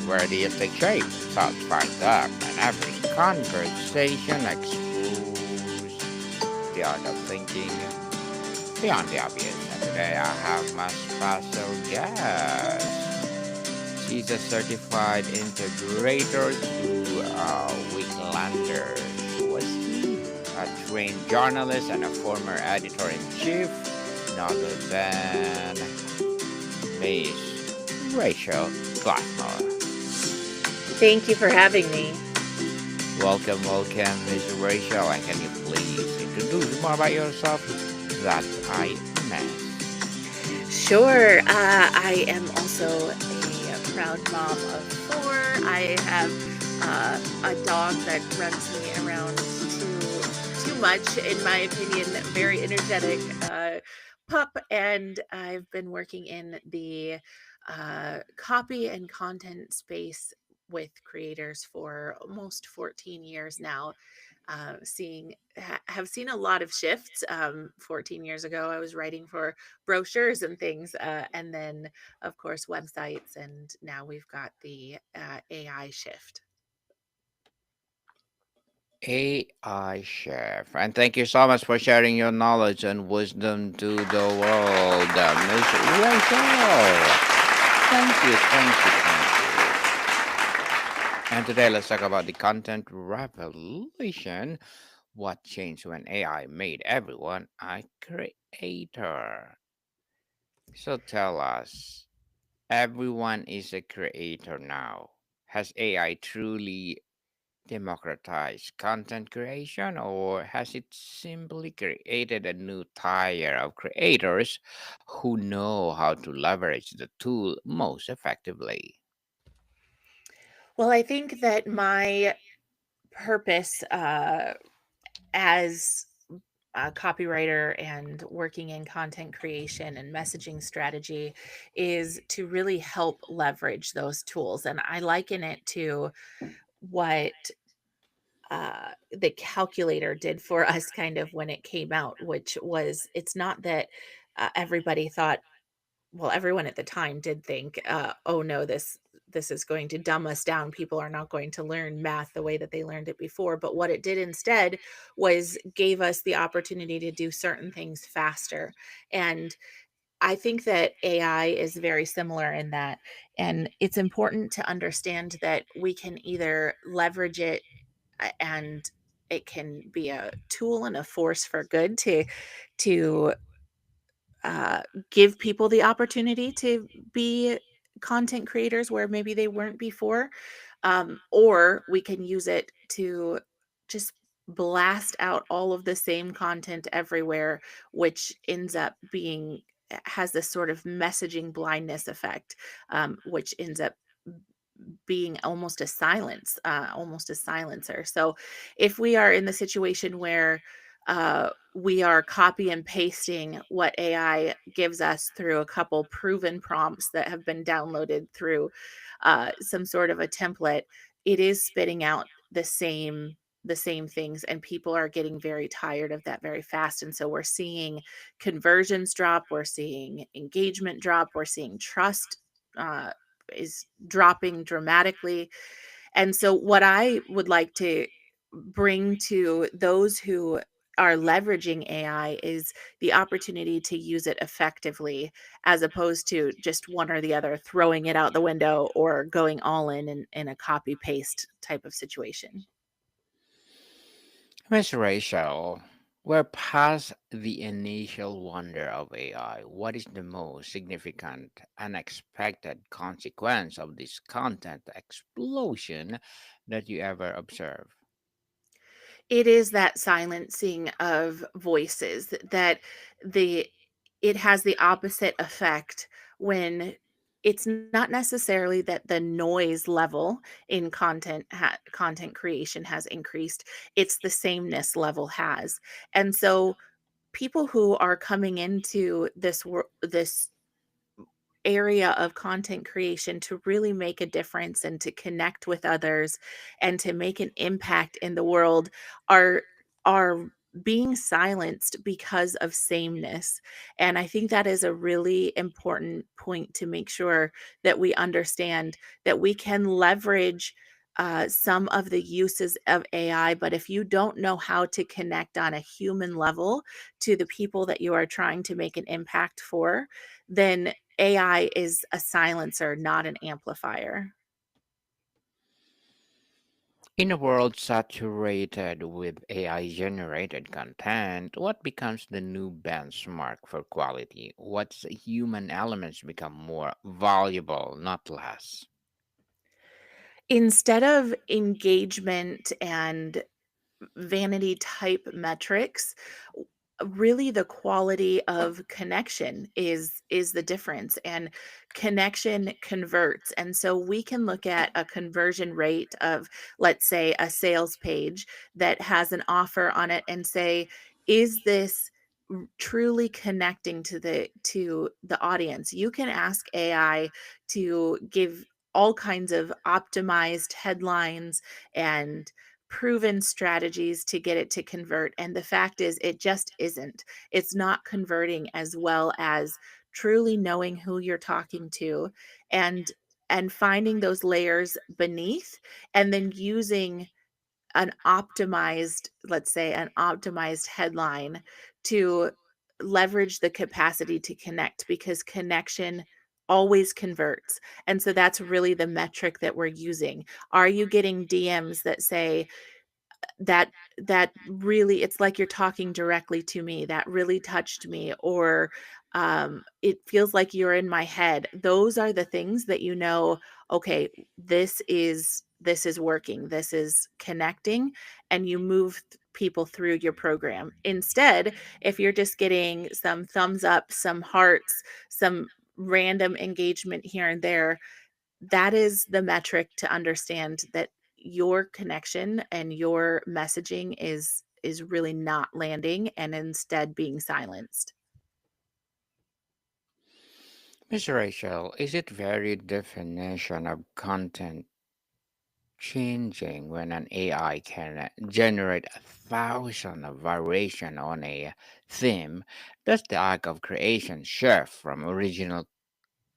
where the take shape, thoughts spark up, and every conversation explores the art of thinking beyond the obvious. And today I have my special guest. She's a certified integrator to Weeklanders. Was he a trained journalist and a former editor in chief? None other than Miss Racheal Blackmore. Thank you for having me. Welcome, welcome, Miss Racheal. And can you please introduce more about yourself that I missed? Sure, I am also a proud mom of four. I have a dog that runs me around too much, in my opinion. Very energetic pup, and I've been working in the copy and content space with creators for almost 14 years now. Have seen a lot of shifts. 14 years ago, I was writing for brochures and things, and then of course websites, and now we've got the AI shift. AI Chef. And thank you so much for sharing your knowledge and wisdom to the world, Miss Rachel. Thank you. And today let's talk about the content revolution. What changed when AI made everyone a creator? So tell us, everyone is a creator now. Has AI truly democratized content creation, or has it simply created a new tier of creators who know how to leverage the tool most effectively? Well, I think that my purpose as a copywriter and working in content creation and messaging strategy is to really help leverage those tools. And I liken it to what the calculator did for us kind of when it came out, which was, it's not that everybody thought, well, everyone at the time did think, oh no, this is going to dumb us down. People are not going to learn math the way that they learned it before. But what it did instead was gave us the opportunity to do certain things faster. And I think that AI is very similar in that. And it's important to understand that we can either leverage it, and it can be a tool and a force for good to uh, give people the opportunity to be content creators where maybe they weren't before, or we can use it to just blast out all of the same content everywhere, which ends up being has this sort of messaging blindness effect, which ends up being almost a silencer. So if we are in the situation where we are copy and pasting what AI gives us through a couple proven prompts that have been downloaded through some sort of a template, it is spitting out the same things, and people are getting very tired of that very fast. And so we're seeing conversions drop, we're seeing engagement drop, we're seeing trust uh, is dropping dramatically. And so, what I would like to bring to those who are leveraging AI is the opportunity to use it effectively, as opposed to just one or the other, throwing it out the window or going all in a copy paste type of situation. Miss Rachel, we're past the initial wonder of AI. What is the most significant, unexpected consequence of this content explosion that you ever observe? It is that silencing of voices that the it has the opposite effect when it's not necessarily that the noise level in content creation has increased, it's the sameness level has. And so people who are coming into this area of content creation to really make a difference and to connect with others and to make an impact in the world are are being silenced because of sameness. And I think that is a really important point to make sure that we understand that we can leverage some of the uses of AI, but if you don't know how to connect on a human level to the people that you are trying to make an impact for, then AI is a silencer, not an amplifier. In a world saturated with AI generated content, what becomes the new benchmark for quality? What's human elements become more valuable, not less? Instead of engagement and vanity type metrics, really the quality of connection is the difference, and connection converts. And so we can look at a conversion rate of, let's say, a sales page that has an offer on it and say, is this truly connecting to the audience? You can ask AI to give all kinds of optimized headlines and proven strategies to get it to convert. And the fact is, it just isn't. It's not converting as well as truly knowing who you're talking to, and finding those layers beneath, and then using an optimized, let's say, an optimized headline to leverage the capacity to connect, because connection always converts. And so that's really the metric that we're using. Are you getting DMs that say, that really, it's like you're talking directly to me, that really touched me, or it feels like you're in my head? Those are the things that, okay, this is working, this is connecting, and you move people through your program. Instead, if you're just getting some thumbs up, some hearts, some random engagement here and there, that is the metric to understand that your connection and your messaging is really not landing, and instead being silenced. Miss Rachel, is it very definition of content changing when an AI can generate 1,000 of variation on a theme? Does the act of creation shift from original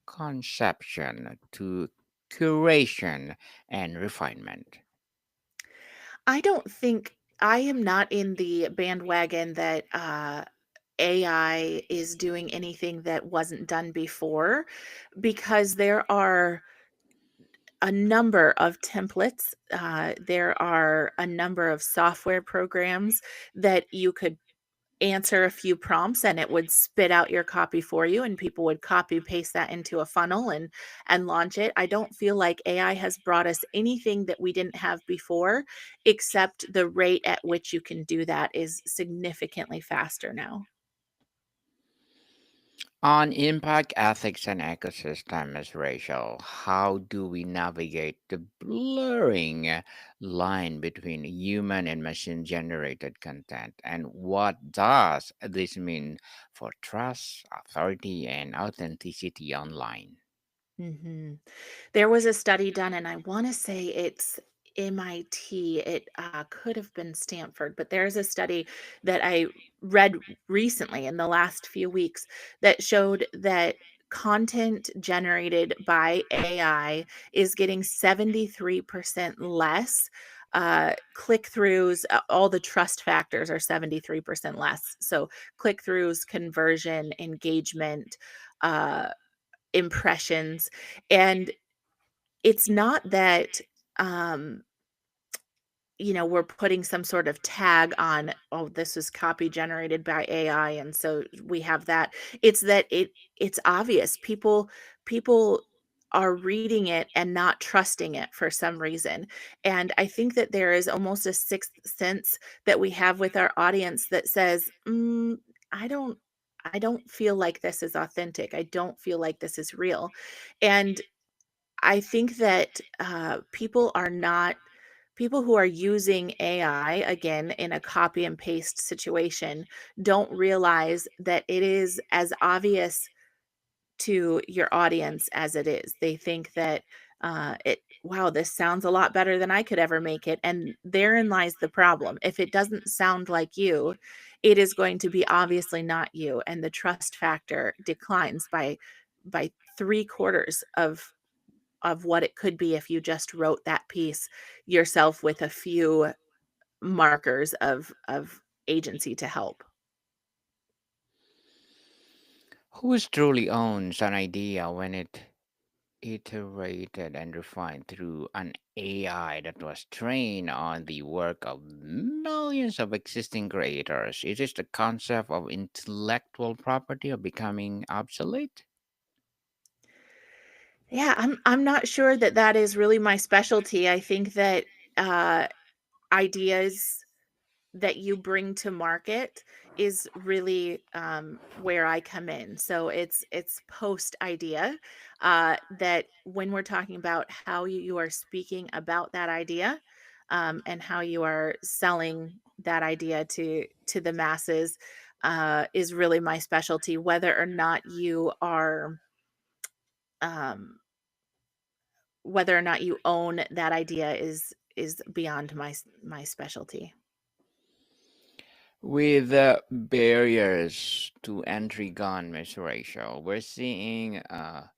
conception to curation and refinement? I don't think, I am not in the bandwagon that AI is doing anything that wasn't done before, because there are a number of templates. There are a number of software programs that you could answer a few prompts and it would spit out your copy for you, and people would copy paste that into a funnel and launch it. I don't feel like AI has brought us anything that we didn't have before, except the rate at which you can do that is significantly faster now. On impact, ethics, and ecosystems, Rachel, how do we navigate the blurring line between human and machine generated content? And what does this mean for trust, authority, and authenticity online? Mhm. There was a study done, and I wanna say it's MIT. It, could have been Stanford, but there's a study that I read recently in the last few weeks that showed that content generated by AI is getting 73% less click-throughs. All the trust factors are 73% less. So click-throughs, conversion, engagement, uh, impressions. And it's not that, um, we're putting some sort of tag on, "Oh, this is copy generated by AI, and so we have that." It's that it's obvious. People are reading it and not trusting it for some reason. And I think that there is almost a sixth sense that we have with our audience that says, I don't I don't feel like this is authentic. I don't feel like this is real." And I think that people who are using AI, again, in a copy and paste situation, don't realize that it is as obvious to your audience as it is. They think that wow, this sounds a lot better than I could ever make it. And therein lies the problem. If it doesn't sound like you, it is going to be obviously not you. And the trust factor declines by three quarters of what it could be if you just wrote that piece yourself with a few markers of agency to help. Who truly owns an idea when it iterated and refined through an AI that was trained on the work of millions of existing creators? Is this the concept of intellectual property of becoming obsolete? Yeah, I'm not sure that that is really my specialty. I think that uh, ideas that you bring to market is really where I come in. So it's post idea that when we're talking about how you are speaking about that idea and how you are selling that idea to the masses is really my specialty. Whether or not you are um, whether or not you own that idea is beyond my specialty. With barriers to entry gone, Miss Rachel, we're seeing a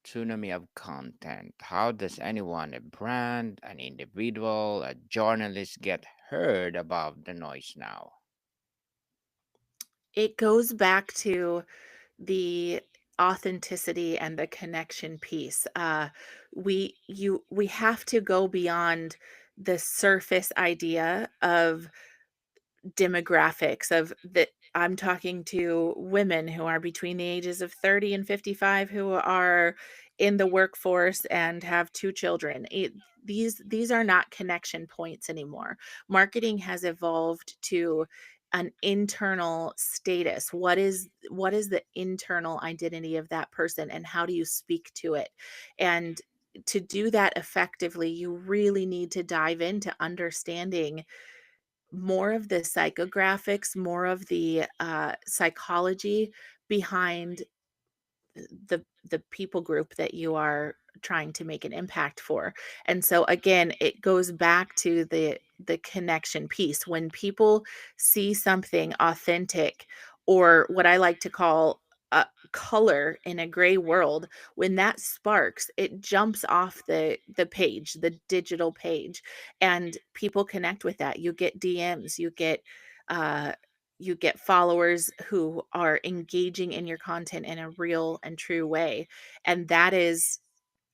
tsunami of content. How does anyone, a brand, an individual, a journalist, get heard above the noise now? It goes back to the authenticity and the connection piece. We have to go beyond the surface idea of demographics of that. I'm talking to women who are between the ages of 30 and 55 who are in the workforce and have two children. These are not connection points anymore. Marketing has evolved to an internal status. What is the internal identity of that person and how do you speak to it? And to do that effectively, you really need to dive into understanding more of the psychographics, more of the psychology behind the people group that you are trying to make an impact for. And so again, it goes back to the connection piece. When people see something authentic, or what I like to call color in a gray world, when that sparks, it jumps off the page, the digital page, and people connect with that. You get DMs, uh you get followers who are engaging in your content in a real and true way. And that is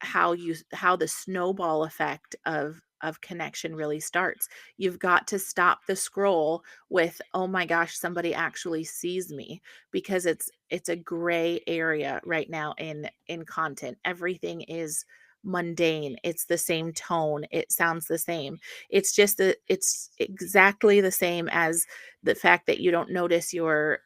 how the snowball effect of connection really starts. You've got to stop the scroll with, oh my gosh, somebody actually sees me, because it's a gray area right now in content. Everything is mundane. It's the same tone. It sounds the same. It's exactly the same as the fact that you don't notice your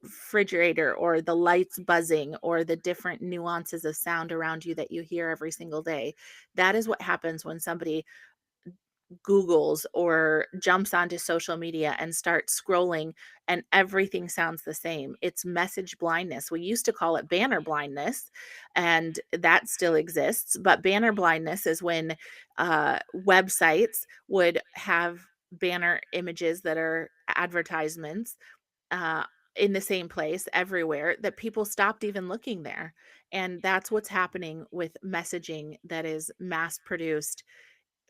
refrigerator or the lights buzzing or the different nuances of sound around you that you hear every single day. That is what happens when somebody Googles or jumps onto social media and starts scrolling and everything sounds the same. It's message blindness. We used to call it banner blindness, and that still exists. But banner blindness is when websites would have banner images that are advertisements uh, in the same place everywhere, that people stopped even looking there. And that's what's happening with messaging that is mass produced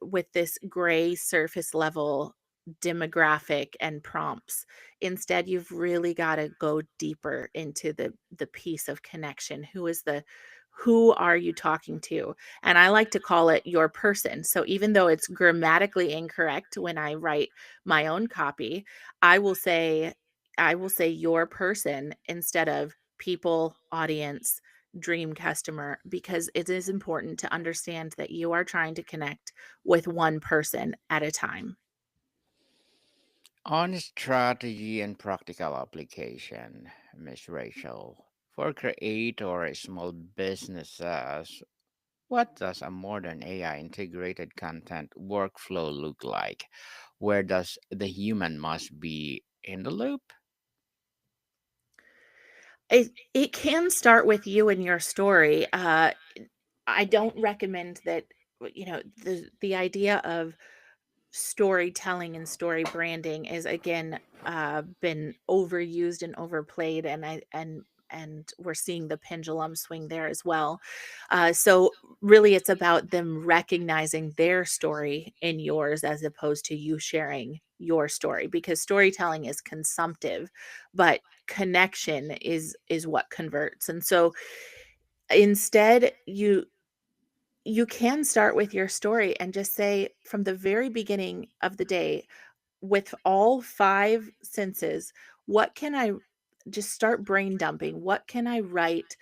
with this gray surface level demographic and prompts. Instead, you've really got to go deeper into the piece of connection. Who are you talking to? And I like to call it your person. So even though it's grammatically incorrect when I write my own copy, I will say I will say your person instead of people, audience, dream customer, because it is important to understand that you are trying to connect with one person at a time. On strategy and practical application, Miss Rachel, for creator small businesses, what does a modern AI integrated content workflow look like? Where does the human must be in the loop? It can start with you and your story. I don't recommend that, the idea of storytelling and story branding is again been overused and overplayed, and we're seeing the pendulum swing there as well. So really it's about them recognizing their story in yours as opposed to you sharing your story, because storytelling is consumptive, but connection is what converts. And so instead, you can start with your story and just say from the very beginning of the day, with all 5 senses, what can I just start brain dumping? What can I write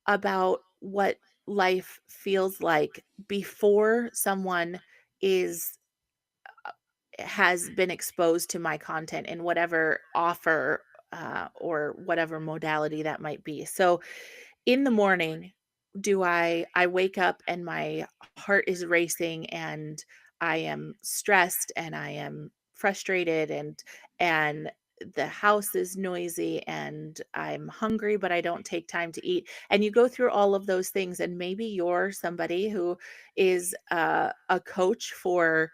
about what life feels like before someone is has been exposed to my content in whatever offer, or whatever modality that might be. So in the morning, do I wake up and my heart is racing and I am stressed and I am frustrated, and the house is noisy and I'm hungry but I don't take time to eat. And you go through all of those things, and maybe you're somebody who is a coach for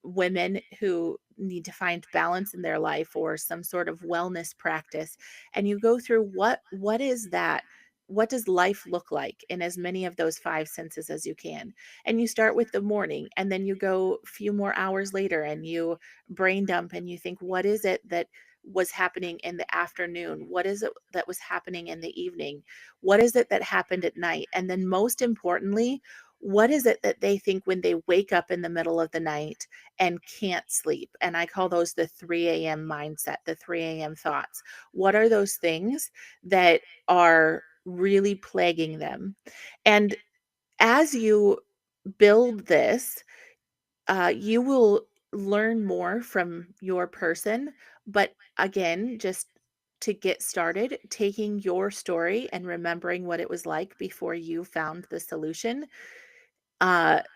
women who need to find balance in their life or some sort of wellness practice, and you go through what is that, what does life look like in as many of those 5 senses as you can. And you start with the morning, and then you go a few more hours later and you brain dump and you think, what is it that was happening in the afternoon, what is it that was happening in the evening, what is it that happened at night, and then most importantly, what is it that they think when they wake up in the middle of the night and can't sleep? And I call those the 3 a.m. mindset, the 3 a.m. thoughts. What are those things that are really plaguing them? And as you build this, you will learn more from your person. But again, just to get started, taking your story and remembering what it was like before you found the solution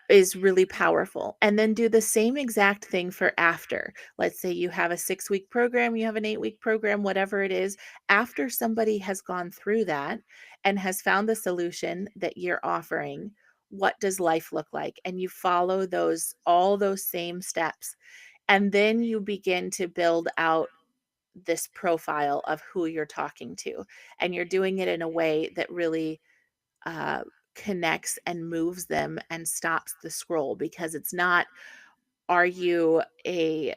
is really powerful. And then do the same exact thing for after. Let's say you have a 6-week program, you have an 8-week program, whatever it is. After somebody has gone through that and has found the solution that you're offering, what does life look like? And you follow all those same steps. And then you begin to build out this profile of who you're talking to. And you're doing it in a way that really uh, connects and moves them and stops the scroll, because it's not, are you a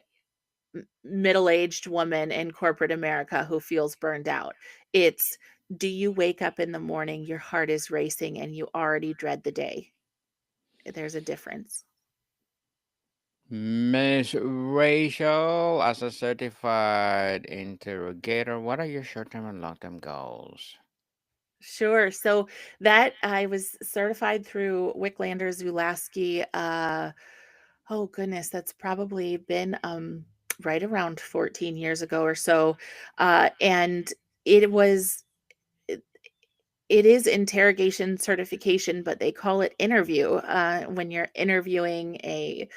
middle-aged woman in corporate America who feels burned out? It's, do you wake up in the morning, your heart is racing and you already dread the day? There's a difference. Miss Rachel, as a certified interrogator, what are your short-term and long-term goals? Sure. So that I was certified through Wicklander Zulaski. Oh goodness, that's probably been right around 14 years ago or so. And it was it, it is interrogation certification, but they call it interview when you're interviewing a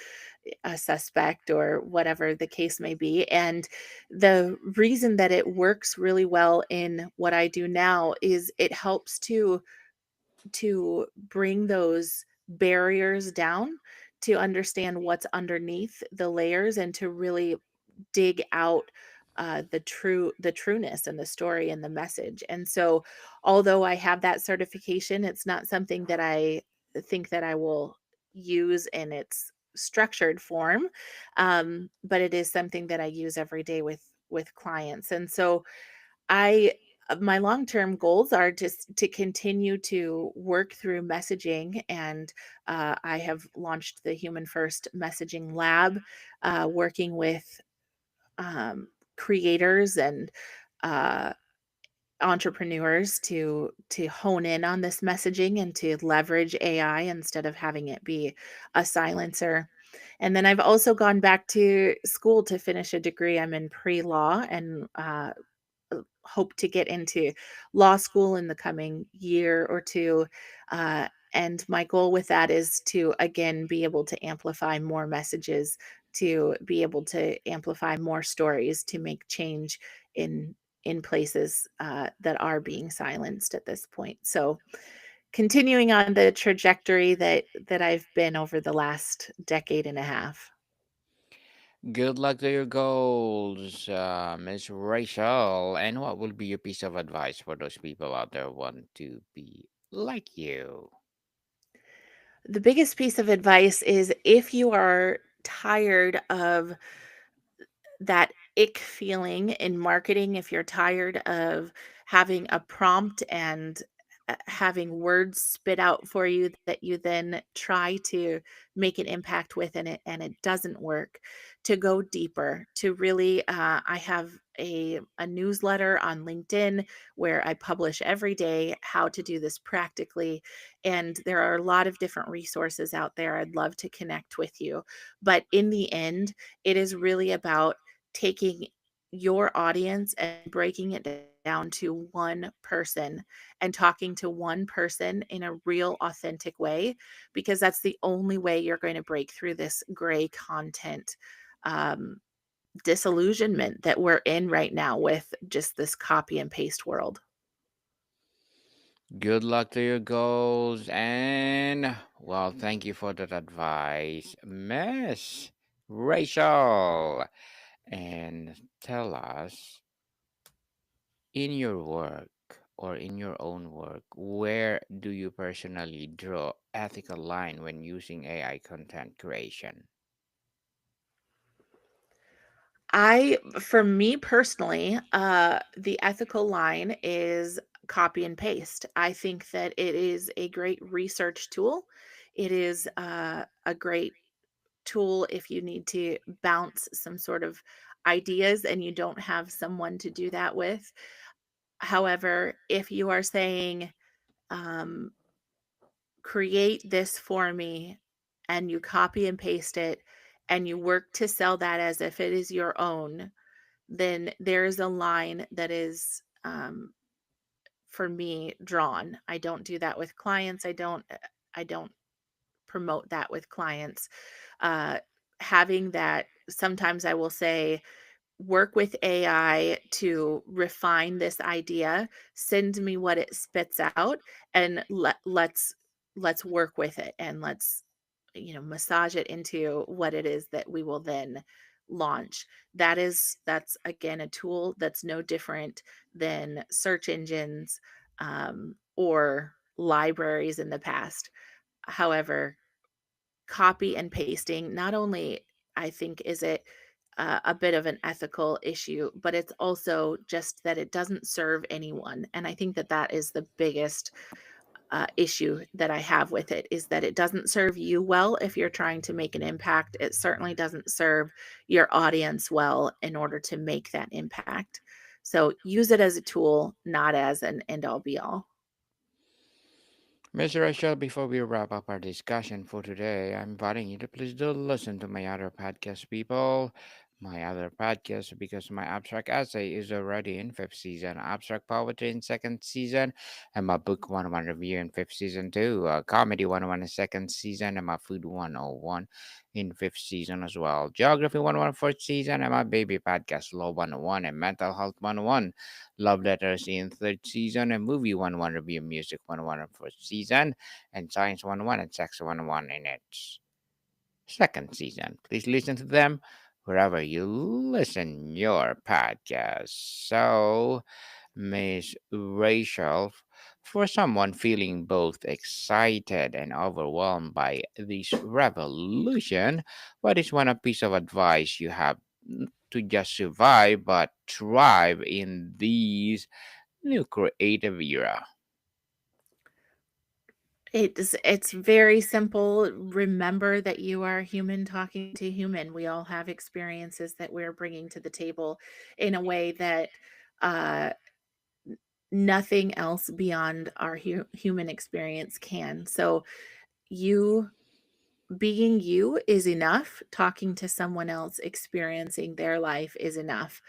suspect or whatever the case may be. And the reason that it works really well in what I do now is it helps to bring those barriers down, to understand what's underneath the layers, and to really dig out the trueness and the story and the message. And so, although I have that certification, it's not something that I think that I will use in its structured form, but it is something that I use every day with clients. And so, I my long-term goals are just to continue to work through messaging, and I have launched the Human First Messaging Lab, working with um, creators and uh, entrepreneurs to hone in on this messaging and to leverage AI instead of having it be a silencer. And then I've also gone back to school to finish a degree. I'm in pre-law, and hope to get into law school in the coming year or two. And my goal with that is to, again, be able to amplify more messages, to be able to amplify more stories, to make change in in places that are being silenced at this point. So, continuing on the trajectory that I've been over the last decade and a half. Good luck to your goals, Miss Rachel. And what will be your piece of advice for those people out there who want to be like you? The biggest piece of advice is if you are tired of that ick feeling in marketing, if you're tired of having a prompt and having words spit out for you that you then try to make an impact with and it doesn't work, to go deeper, to really I have a newsletter on LinkedIn where I publish every day how to do this practically, and there are a lot of different resources out there. I'd love to connect with you, but in the end it is really about taking your audience and breaking it down to one person and talking to one person in a real authentic way, because that's the only way you're going to break through this gray content um, disillusionment that we're in right now with just this copy and paste world. Good luck to your goals. And, well, thank you for that advice, Miss Rachel. And tell us, in your work or in your own work, where do you personally draw ethical line when using AI content creation? For me personally, the ethical line is copy and paste. I think that it is a great research tool. It is a great tool if you need to bounce some sort of ideas and you don't have someone to do that with. However, if you are saying, um, create this for me, and you copy and paste it, and you work to sell that as if it is your own, then there is a line that is, for me, drawn. I don't do that with clients. I don't promote that with clients. Uh, Having that, sometimes I will say, work with AI to refine this idea, send me what it spits out, and let's work with it, and let's, massage it into what it is that we will then launch. That's again a tool that's no different than search engines or libraries in the past. However, copy and pasting, not only I think is it a bit of an ethical issue, but it's also just that it doesn't serve anyone. And I think that that is the biggest issue that I have with it, is that it doesn't serve you well if you're trying to make an impact. It certainly doesn't serve your audience well in order to make that impact. So use it as a tool, not as an end all be all. Mr. Rachel, before we wrap up our discussion for today, I'm inviting you to please do listen to my other podcast, people. My other podcast, because my abstract essay is already in fifth season, abstract poetry in second season, and my book 101 review in fifth season too, comedy 101 in second season, and my food 101 in fifth season as well, geography 101 fourth season, and my baby podcast law 101 and mental health 101. Love Letters in third season, and Movie 101 Review Music 101 in fourth season, and Science 101 and Sex 101 in its second season. Please listen to them wherever you listen your podcast. So, Miss Rachel, for someone feeling both excited and overwhelmed by this revolution, what is one piece of advice you have to just survive but thrive in these new creative era? It's very simple. Remember that you are human talking to human. We all have experiences that we're bringing to the table in a way that uh, nothing else beyond our human experience can. So you being you is enough. Talking to someone else, experiencing their life is enough.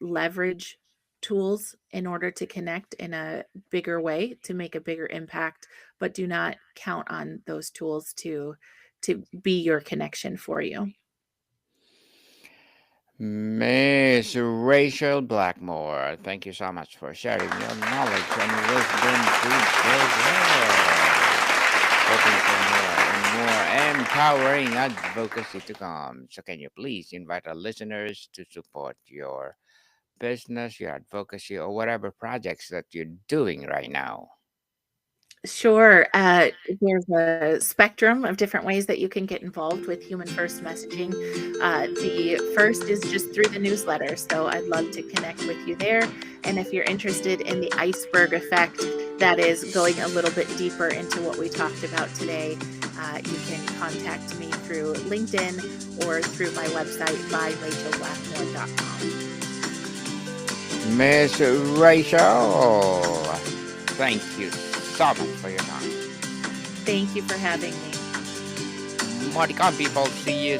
Leverage tools in order to connect in a bigger way to make a bigger impact, but do not count on those tools to be your connection for you. Miss Racheal Blackmore, thank you so much for sharing your knowledge and wisdom today. Hoping for more and more empowering advocacy to come. So, can you please invite our listeners to support your business, your advocacy, or whatever projects that you're doing right now? Sure. There's a spectrum of different ways that you can get involved with human first messaging. The first is just through the newsletter. So I'd love to connect with you there. And if you're interested in the iceberg effect, that is going a little bit deeper into what we talked about today, you can contact me through LinkedIn or through my website, rachelblackmore.com. Miss Rachel, thank you so much for your time. Thank you for having me. Marty Con people, see you